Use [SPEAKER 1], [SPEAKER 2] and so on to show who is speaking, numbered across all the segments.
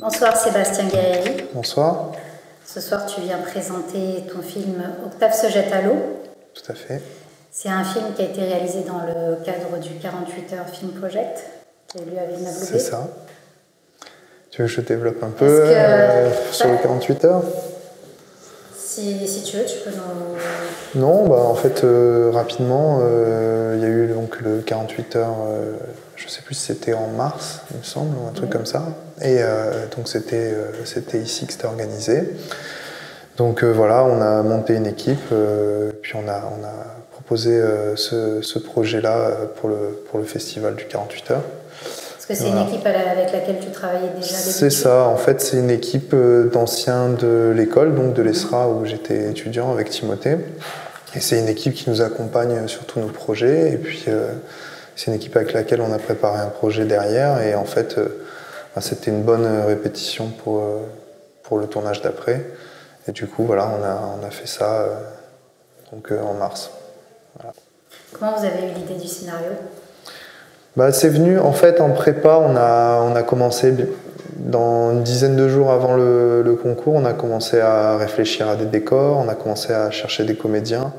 [SPEAKER 1] Bonsoir Sébastien Guerrieri.
[SPEAKER 2] Bonsoir.
[SPEAKER 1] Ce soir tu viens présenter ton film Octave se jette à l'eau.
[SPEAKER 2] Tout à fait.
[SPEAKER 1] C'est un film qui a été réalisé dans le cadre du 48 heures Film Project qui a eu lieu à Villeneuve-Loubet.
[SPEAKER 2] C'est ça. Tu veux que je développe un peu sur les 48 heures?
[SPEAKER 1] Si tu veux, tu peux nous...
[SPEAKER 2] Non, en fait, rapidement, il y a eu donc le 48 heures, je ne sais plus si c'était en mars, il me semble, ou un truc comme ça. Et donc c'était ici que c'était organisé. Donc voilà, on a monté une équipe, puis on a proposé ce projet-là pour le festival du 48 heures.
[SPEAKER 1] Parce que c'est une équipe avec laquelle tu travaillais déjà d'habitude?
[SPEAKER 2] C'est ça, en fait c'est une équipe d'anciens de l'école, donc de l'ESRA où j'étais étudiant avec Timothée. Et c'est une équipe qui nous accompagne sur tous nos projets. Et puis c'est une équipe avec laquelle on a préparé un projet derrière. Et en fait c'était une bonne répétition pour le tournage d'après. Et du coup voilà, on a fait ça en mars. Voilà.
[SPEAKER 1] Comment vous avez eu l'idée du scénario?
[SPEAKER 2] C'est venu, en fait, en prépa, on a commencé, dans une dizaine de jours avant le concours, on a commencé à réfléchir à des décors, on a commencé à chercher des comédiens,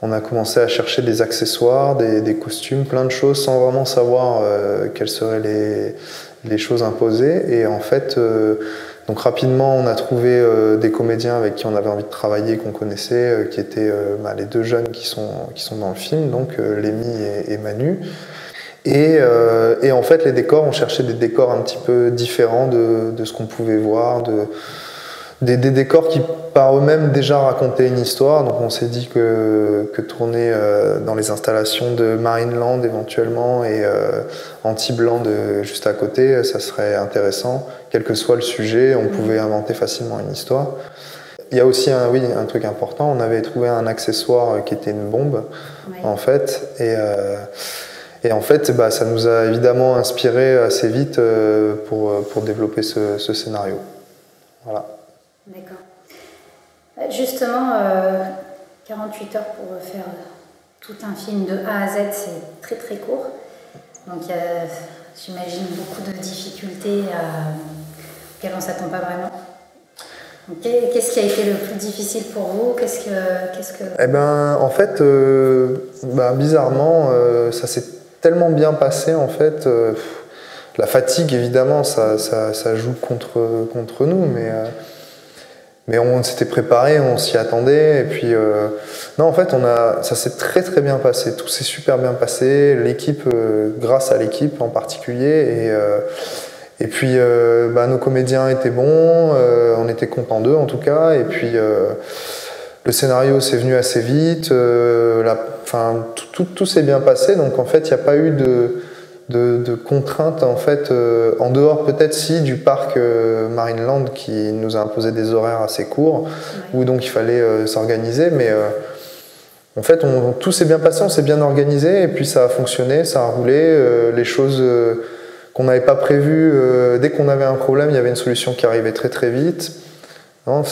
[SPEAKER 2] on a commencé à chercher des accessoires, des costumes, plein de choses, sans vraiment savoir quelles seraient les choses imposées. Et en fait, donc rapidement, on a trouvé des comédiens avec qui on avait envie de travailler, qu'on connaissait, qui étaient les deux jeunes qui sont dans le film, donc Lémi et Manu. Et en fait, les décors, on cherchait des décors un petit peu différents de ce qu'on pouvait voir, des décors qui par eux-mêmes déjà racontaient une histoire. Donc on s'est dit que tourner dans les installations de Marineland éventuellement et Antibes-Land juste à côté, ça serait intéressant. Quel que soit le sujet, on pouvait inventer facilement une histoire. Il y a aussi un truc important, on avait trouvé un accessoire qui était une bombe, en fait. Et en fait, ça nous a évidemment inspiré assez vite pour développer ce scénario. Voilà.
[SPEAKER 1] D'accord. Justement, 48 heures pour faire tout un film de A à Z, c'est très très court. Donc il y a, j'imagine, beaucoup de difficultés auxquelles on ne s'attend pas vraiment. Donc, qu'est-ce qui a été le plus difficile pour vous?
[SPEAKER 2] En fait, bizarrement, ça s'est tellement bien passé en fait. La fatigue évidemment ça joue contre nous, mais on s'était préparé, on s'y attendait. Et puis non, en fait ça s'est très très bien passé, tout s'est super bien passé, l'équipe, grâce à l'équipe en particulier. Et puis nos comédiens étaient bons, on était contents d'eux en tout cas. Et puis le scénario s'est venu assez vite, tout s'est bien passé, donc en fait il n'y a pas eu de contraintes en fait, en dehors peut-être si du parc Marineland qui nous a imposé des horaires assez courts, où donc il fallait s'organiser, mais en fait tout s'est bien passé, on s'est bien organisé et puis ça a fonctionné, ça a roulé, les choses qu'on n'avait pas prévues, dès qu'on avait un problème il y avait une solution qui arrivait très très vite. Non,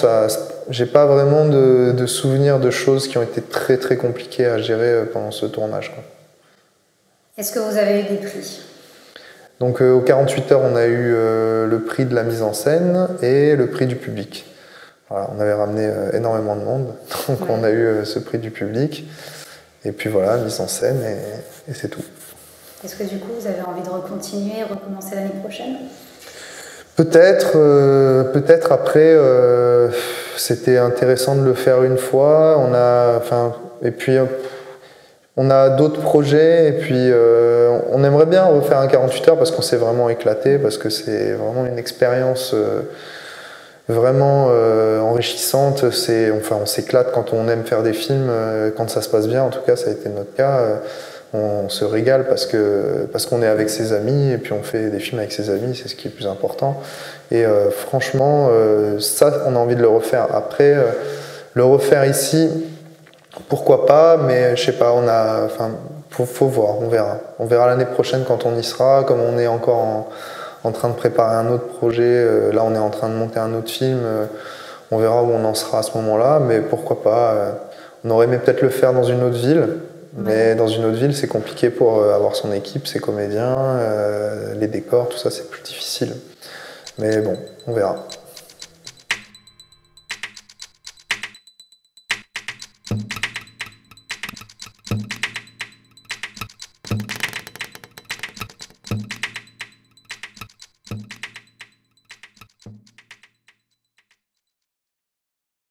[SPEAKER 2] j'ai pas vraiment de souvenirs de choses qui ont été très très compliquées à gérer pendant ce tournage.
[SPEAKER 1] Est-ce que vous avez eu des prix?
[SPEAKER 2] Donc aux 48 heures, on a eu le prix de la mise en scène et le prix du public. Voilà, on avait ramené énormément de monde, donc on a eu ce prix du public. Et puis voilà, mise en scène et c'est tout.
[SPEAKER 1] Est-ce que du coup vous avez envie de recommencer, recommencer l'année prochaine?
[SPEAKER 2] Peut-être après, c'était intéressant de le faire une fois. On a d'autres projets et puis on aimerait bien refaire un 48 heures parce qu'on s'est vraiment éclaté, parce que c'est vraiment une expérience vraiment enrichissante. On s'éclate quand on aime faire des films, quand ça se passe bien. En tout cas, ça a été notre cas. On se régale parce qu'on est avec ses amis et puis on fait des films avec ses amis, c'est ce qui est le plus important. Et franchement, ça, on a envie de le refaire. Après, le refaire ici, pourquoi pas, mais je sais pas, faut voir, on verra. On verra l'année prochaine quand on y sera, comme on est encore en train de préparer un autre projet. Là, on est en train de monter un autre film. On verra où on en sera à ce moment-là, mais pourquoi pas. On aurait aimé peut-être le faire dans une autre ville. Mais dans une autre ville, c'est compliqué pour avoir son équipe, ses comédiens, les décors, tout ça, c'est plus difficile. Mais bon, on verra.